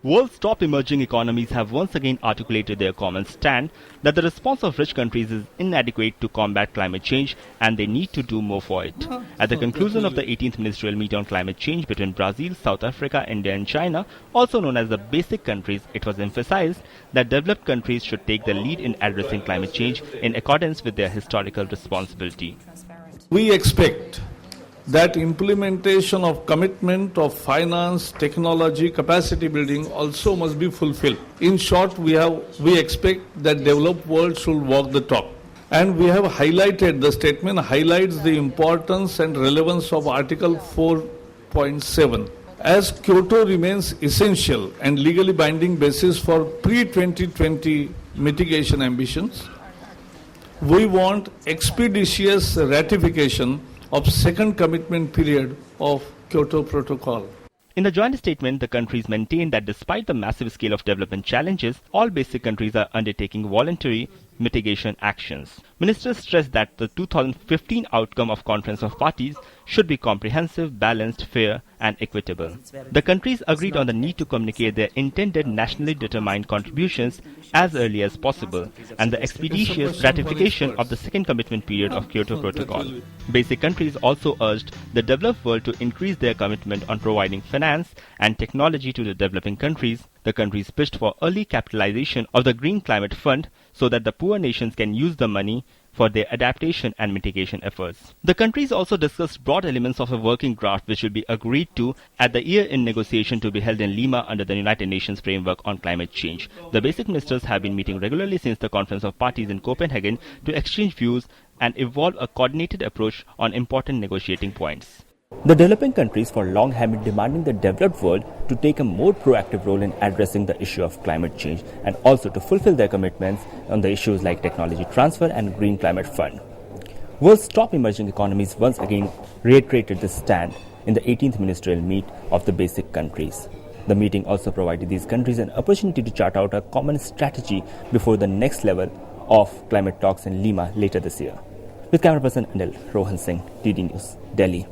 World's top emerging economies have once again articulated their common stand that the response of rich countries is inadequate to combat climate change and they need to do more for it. At the conclusion of the 18th Ministerial Meeting on Climate Change between Brazil, South Africa, India and China, also known as the BASIC countries, it was emphasized that developed countries should take the lead in addressing climate change in accordance with their historical responsibility. We expect that implementation of commitment of finance, technology, capacity building also must be fulfilled. In short, we expect that developed world should walk the talk. And we have highlighted, the statement highlights the importance and relevance of Article 4.7. As Kyoto remains essential and legally binding basis for pre-2020 mitigation ambitions, we want expeditious ratification of second commitment period of Kyoto Protocol. In the joint statement, the countries maintain that despite the massive scale of development challenges, all BASIC countries are undertaking voluntary mitigation actions. Ministers stressed that the 2015 outcome of Conference of Parties should be comprehensive, balanced, fair and equitable. The countries agreed on the need to communicate their intended nationally determined contributions as early as possible and the expeditious ratification of the second commitment period of Kyoto Protocol. BASIC countries also urged the developed world to increase their commitment on providing finance and technology to the developing countries. The countries pushed for early capitalization of the Green Climate Fund so that the poor nations can use the money for their adaptation and mitigation efforts. The countries also discussed broad elements of a working draft which will be agreed to at the year-end negotiation to be held in Lima under the United Nations Framework on Climate Change. The BASIC ministers have been meeting regularly since the Conference of Parties in Copenhagen to exchange views and evolve a coordinated approach on important negotiating points. The developing countries for long have been demanding the developed world to take a more proactive role in addressing the issue of climate change and also to fulfill their commitments on the issues like technology transfer and Green Climate Fund. World's top emerging economies once again reiterated this stand in the 18th Ministerial Meet of the BASIC countries. The meeting also provided these countries an opportunity to chart out a common strategy before the next level of climate talks in Lima later this year. With camera person Anil, Rohan Singh, DD News, Delhi.